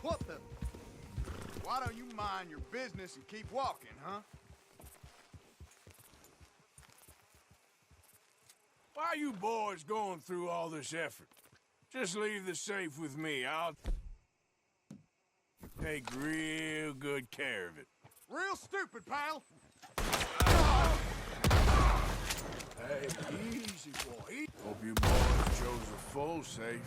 What the? Why don't you mind your business and keep walking, huh? Why are you boys going through all this effort? Just leave the safe with me. I'll take real good care of it. Real stupid, pal. Hey, easy, boy. Hope you boys chose a full safe.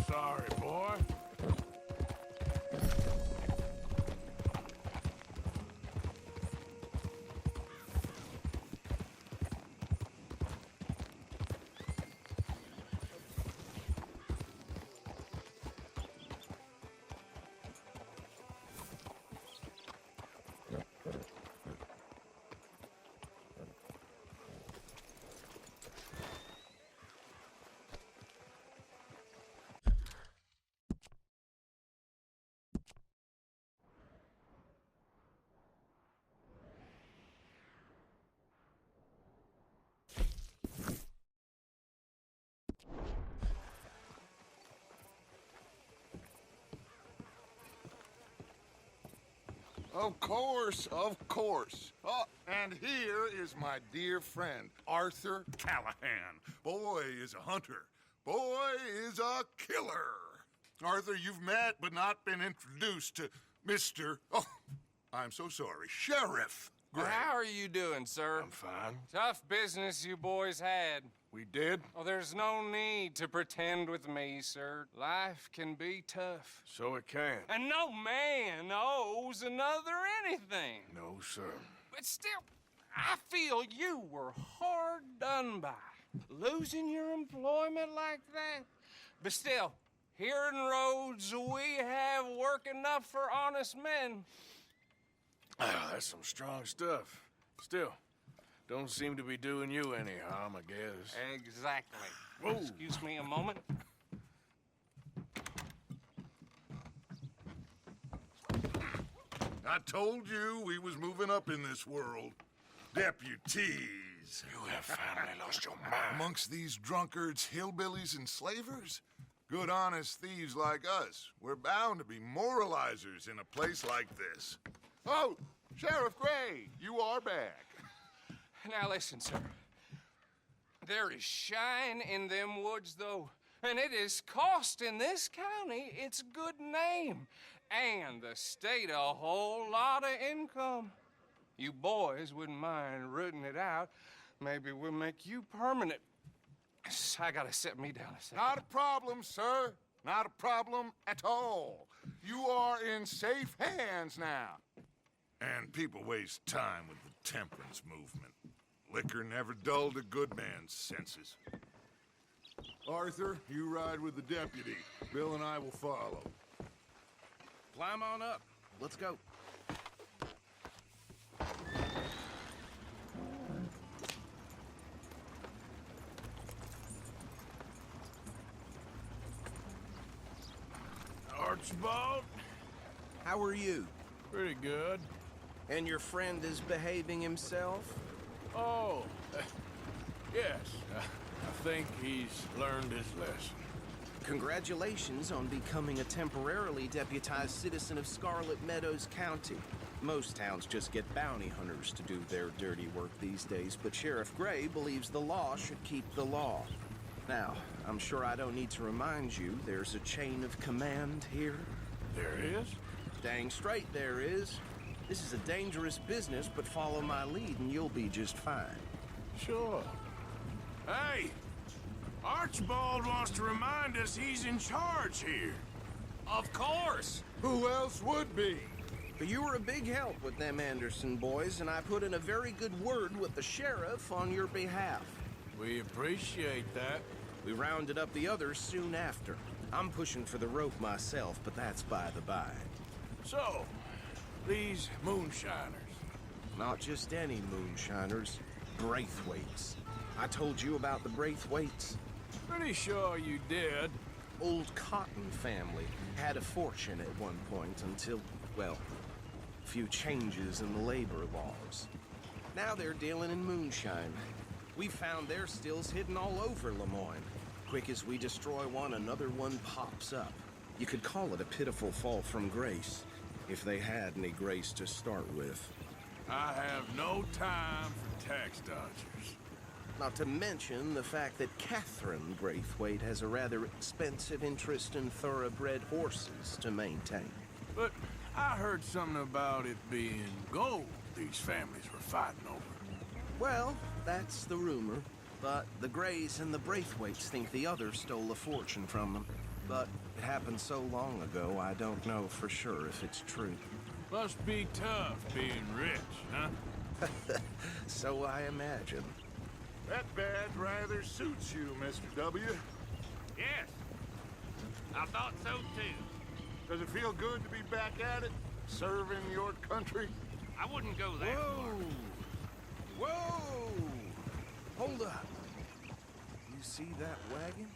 Sorry, boy. Of course, of course. Oh, and here is my dear friend, Arthur Callahan. Boy is a hunter. Boy is a killer. Arthur, you've met but not been introduced to Mr. Oh, I'm so sorry, Sheriff Gray. How are you doing, sir? I'm fine. Tough business you boys had. We did? Oh, there's no need to pretend with me, sir. Life can be tough. So it can. And no man owes another anything. No, sir. But still, I feel you were hard done by. Losing your employment like that. But still, here in Rhodes, we have work enough for honest men. Ah, that's some strong stuff. Still, don't seem to be doing you any harm, I guess. Exactly. Whoa. Excuse me a moment. I told you we was moving up in this world. Deputies. You have finally lost your mind. Amongst these drunkards, hillbillies, and slavers? Good, honest thieves like us. We're bound to be moralizers in a place like this. Oh, Sheriff Gray, you are back. Now listen, sir. There is shine in them woods, though, and it is costing this county its good name and the state a whole lot of income. You boys wouldn't mind rooting it out, maybe we'll make you permanent. I gotta sit me down a second. Not a problem, sir. Not a problem at all. You are in safe hands now. And people waste time with the temperance movement. Liquor never dulled a good man's senses. Arthur, you ride with the deputy. Bill and I will follow. Climb on up. Let's go. Archibald? How are you? Pretty good. And your friend is behaving himself? Oh, yes. I think he's learned his lesson. Congratulations on becoming a temporarily deputized citizen of Scarlet Meadows County. Most towns just get bounty hunters to do their dirty work these days, but Sheriff Gray believes the law should keep the law. Now, I'm sure I don't need to remind you there's a chain of command here. There is? Dang straight there is. This is a dangerous business, but follow my lead and you'll be just fine. Sure. Hey! Archibald wants to remind us he's in charge here. Of course! Who else would be? But you were a big help with them Anderson boys, and I put in a very good word with the sheriff on your behalf. We appreciate that. We rounded up the others soon after. I'm pushing for the rope myself, but that's by the by. So, these moonshiners. Not just any moonshiners, Braithwaites. I told you about the Braithwaites. Pretty sure you did. Old Cotton family had a fortune at one point until, well, a few changes in the labor laws. Now they're dealing in moonshine. We found their stills hidden all over Lemoyne. Quick as we destroy one, another one pops up. You could call it a pitiful fall from grace, if they had any grace to start with. I have no time for tax dodgers. Not to mention the fact that Catherine Braithwaite has a rather expensive interest in thoroughbred horses to maintain. But I heard something about it being gold these families were fighting over. Well, that's the rumor. But the Grays and the Braithwaites think the others stole a fortune from them. But it happened so long ago, I don't know for sure if it's true. Must be tough being rich, huh? So I imagine. That badge rather suits you, Mr. W. Yes. I thought so too. Does it feel good to be back at it? Serving your country? I wouldn't go that far. Whoa! Hold up. You see that wagon?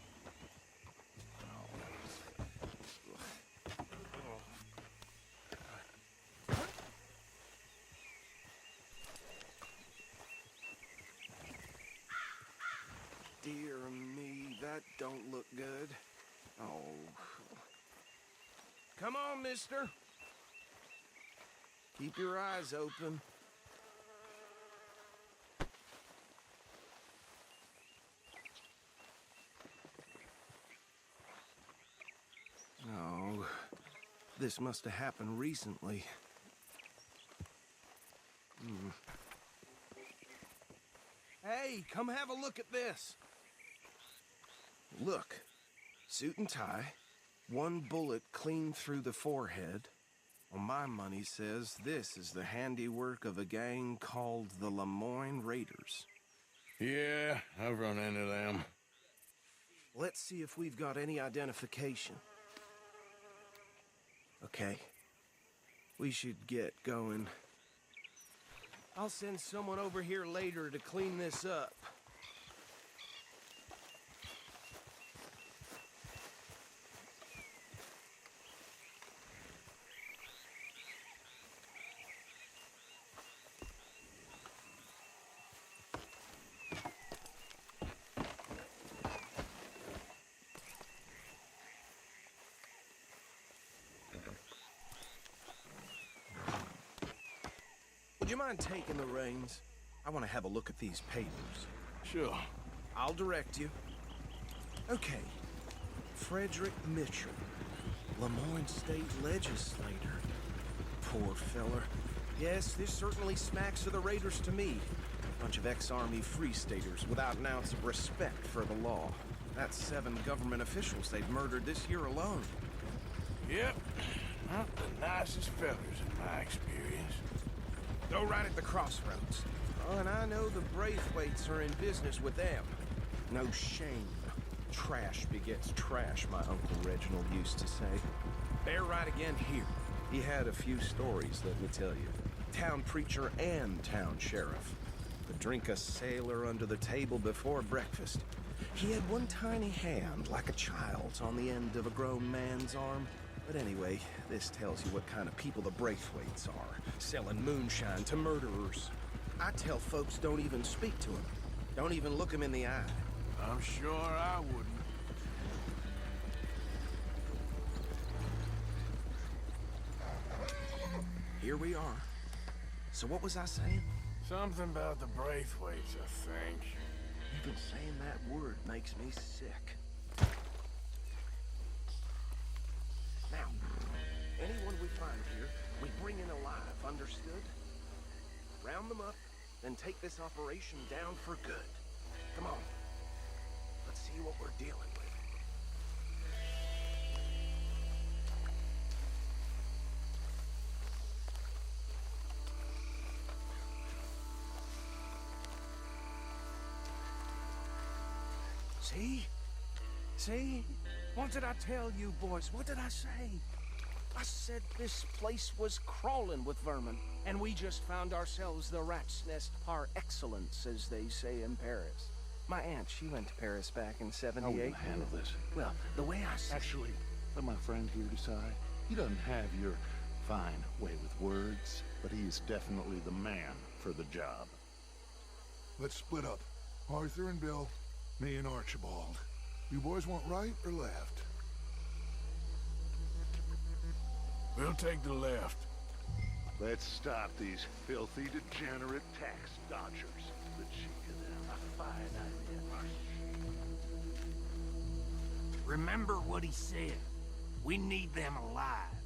Dear me, that don't look good. Oh. Come on, mister. Keep your eyes open. Oh, this must have happened recently. Hey, come have a look at this. Look, suit and tie, one bullet clean through the forehead. Well, my money says this is the handiwork of a gang called the Lemoyne Raiders. Yeah, I've run into them. Let's see if we've got any identification. Okay. We should get going. I'll send someone over here later to clean this up. Would you mind taking the reins? I want to have a look at these papers. Sure. I'll direct you. Okay. Frederick Mitchell, Lemoyne State Legislator. Poor feller. Yes, this certainly smacks of the Raiders to me. Bunch of ex-army free staters without an ounce of respect for the law. That's 7 government officials they've murdered this year alone. Yep. Not the nicest fellas in my experience. Go right at the crossroads. Oh, and I know the Braithwaites are in business with them. No shame. Trash begets trash, my Uncle Reginald used to say. They're right again here. He had a few stories, let me tell you. Town preacher and town sheriff. Would drink a sailor under the table before breakfast. He had one tiny hand, like a child's, on the end of a grown man's arm. But anyway, this tells you what kind of people the Braithwaites are. Selling moonshine to murderers. I tell folks don't even speak to him. Don't even look him in the eye. I'm sure I wouldn't. Here we are. So what was I saying? Something about the Braithwaites, I think. Even saying that word makes me sick. Now, anyone we find here, we bring in alive, understood? Round them up, then take this operation down for good. Come on. Let's see what we're dealing with. See? See? What did I tell you, boys? What did I say? I said this place was crawling with vermin, and we just found ourselves the rat's nest par excellence, as they say in Paris. My aunt, she went to Paris back in '78. How will you handle this? Well, the way I see... Actually, let my friend here decide. He doesn't have your fine way with words, but he is definitely the man for the job. Let's split up. Arthur and Bill, me and Archibald. You boys want right or left? We'll take the left. Let's stop these filthy, degenerate tax dodgers. The cheek of them, a fine idea. Remember what he said. We need them alive.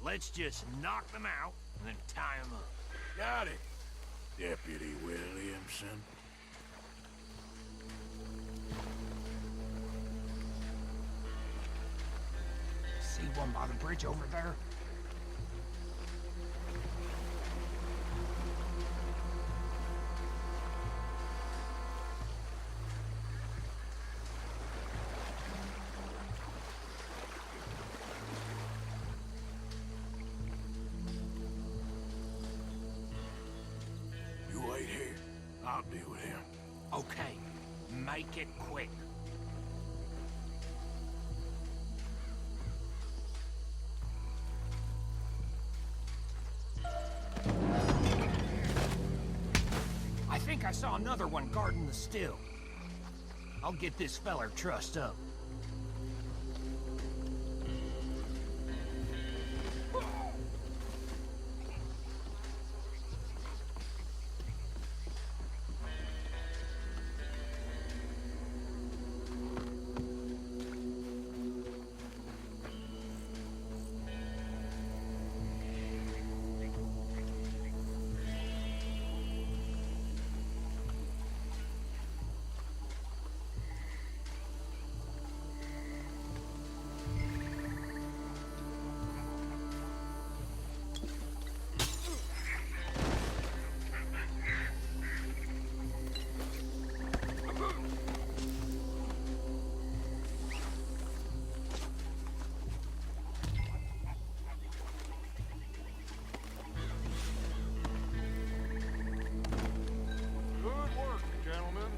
Let's just knock them out and then tie them up. Got it, Deputy Williamson. See one by the bridge over there? You wait here. I'll deal with him. Okay, make it quick. I think I saw another one guarding the still. I'll get this feller trussed up. Good work, gentlemen.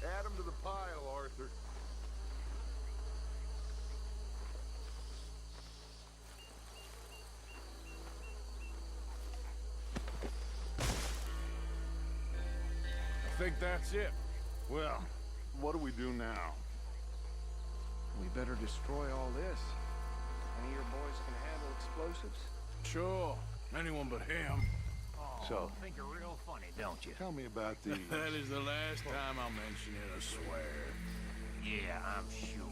Add 'em to the pile, Arthur. I think that's it. Well, what do we do now? We better destroy all this. Any of your boys can handle explosives? Sure. Anyone but him. So, Think you're real funny, don't you? tell me about these. That is the last time I'll mention it, I swear. Yeah, I'm sure.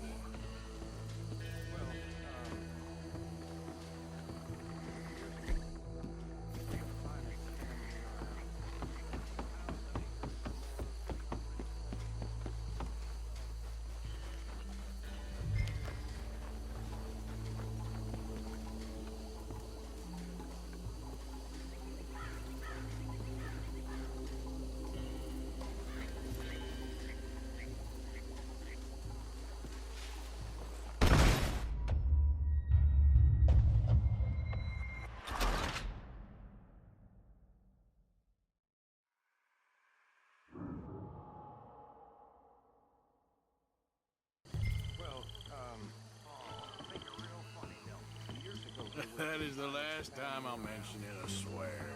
That is the last time I'll mention it, I swear.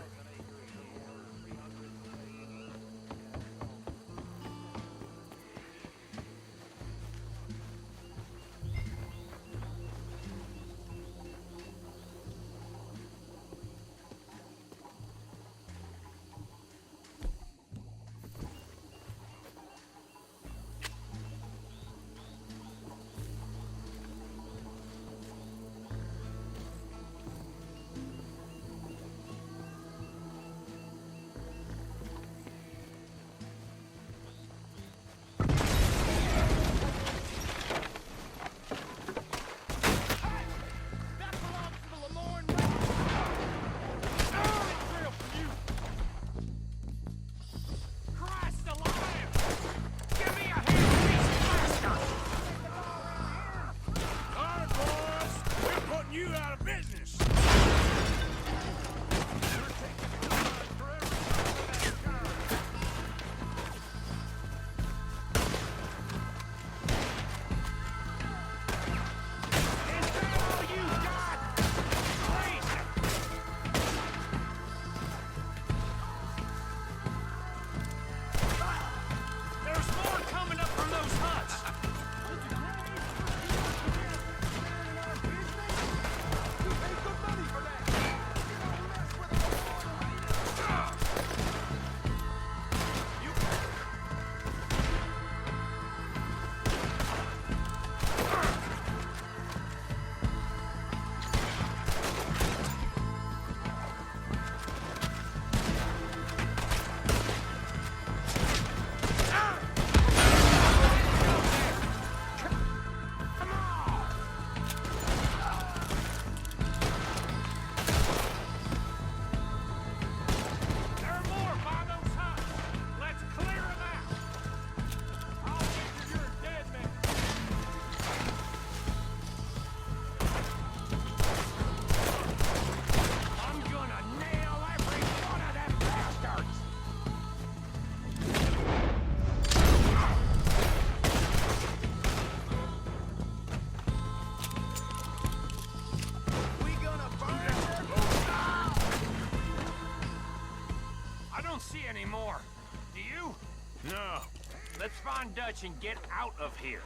Let's find Dutch and get out of here.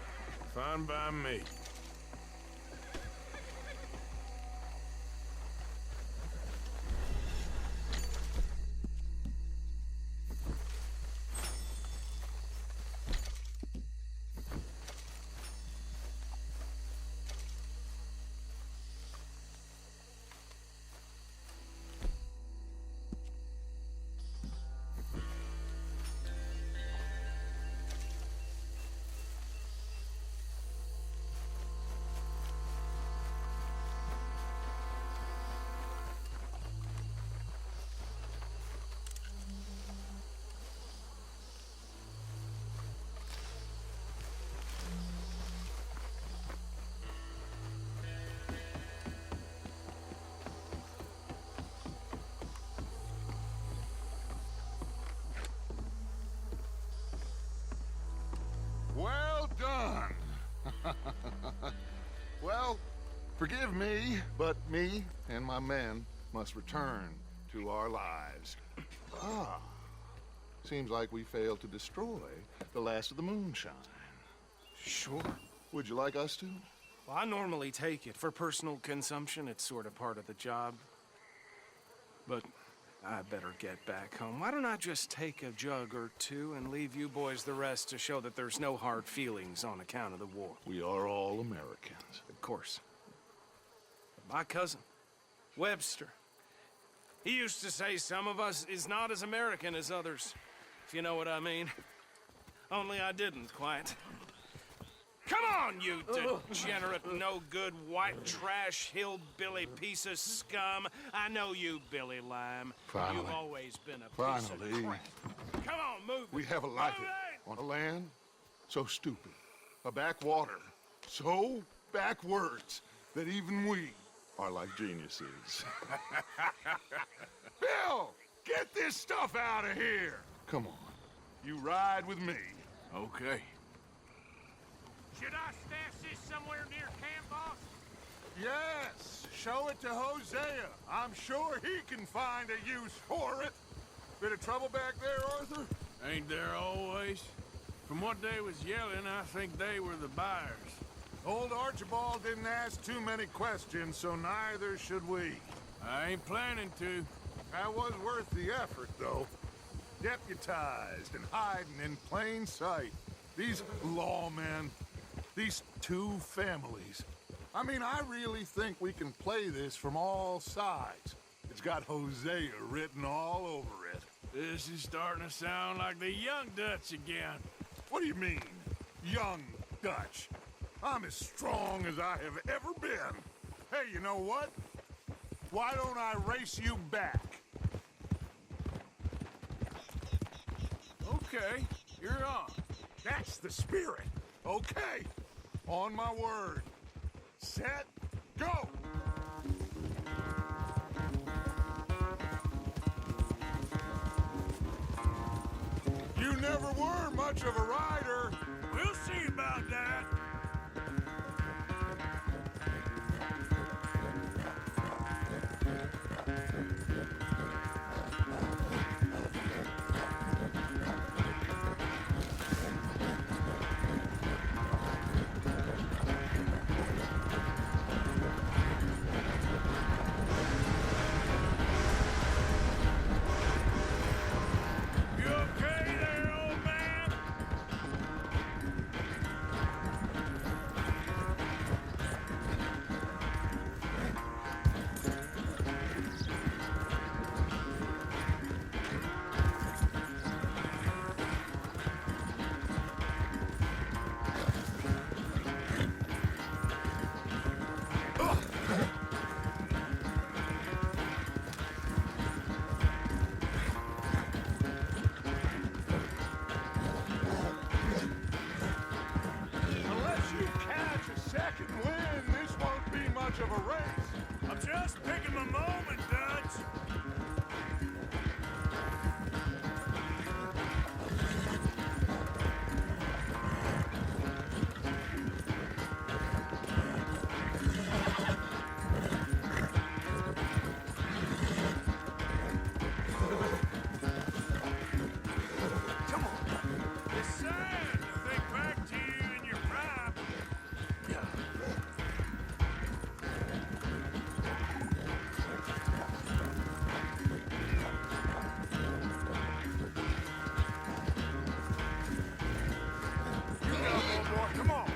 Fine by me. Well done. Well, forgive me, but me and my men must return to our lives. Ah, Seems like we failed to destroy the last of the moonshine. Sure. Would you like us to? Well, I normally take it. For personal consumption, it's sort of part of the job. But I better get back home. Why don't I just take a jug or two and leave you boys the rest to show that there's no hard feelings on account of the war? We are all Americans. Of course. My cousin, Webster, he used to say some of us is not as American as others, if you know what I mean. Only I didn't quite. Come on, you degenerate, no-good, white trash, hillbilly piece of scum. I know you, Billy Lime. Finally. You've always been a piece of crap. Come on, move it. We have a life Move it! on a land so stupid, a backwater so backwards that even we are like geniuses. Bill, get this stuff out of here. Come on, you ride with me. Okay. Should I stash this somewhere near camp, boss? Yes, show it to Hosea. I'm sure he can find a use for it. Bit of trouble back there, Arthur? Ain't there always? From what they was yelling, I think they were the buyers. Old Archibald didn't ask too many questions, so neither should we. I ain't planning to. That was worth the effort, though. Deputized and hiding in plain sight. These lawmen, these two families. I mean, I really think we can play this from all sides. It's got Hosea written all over it. This is starting to sound like the Young Dutch again. What do you mean, young Dutch? I'm as strong as I have ever been. Hey, you know what? Why don't I race you back? Okay, you're on. That's the spirit. Okay, on my word. Set, go! You never were much of a rider. We'll see about that. You okay there, old man? Unless you catch a second wind, this won't be much of a race. I'm just picking my moment, Dutch. Come on. It's sad to think back to you in your prime. You got one more. Come on.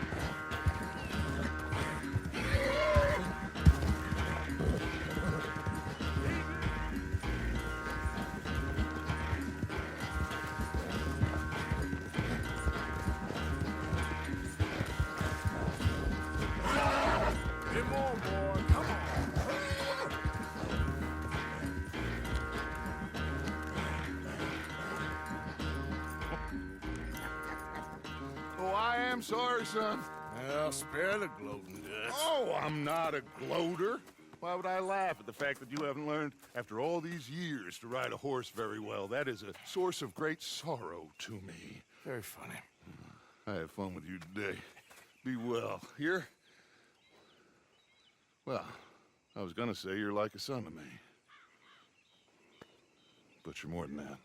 Get more, boy. Come on. Oh, I am sorry, son. Well, spare the gloating, Dutch. Oh, I'm not a gloater. Why would I laugh at the fact that you haven't learned, after all these years, to ride a horse very well? That is a source of great sorrow to me. Very funny. I had fun with you today. Be well. Here? Well, I was gonna say you're like a son to me. But you're more than that.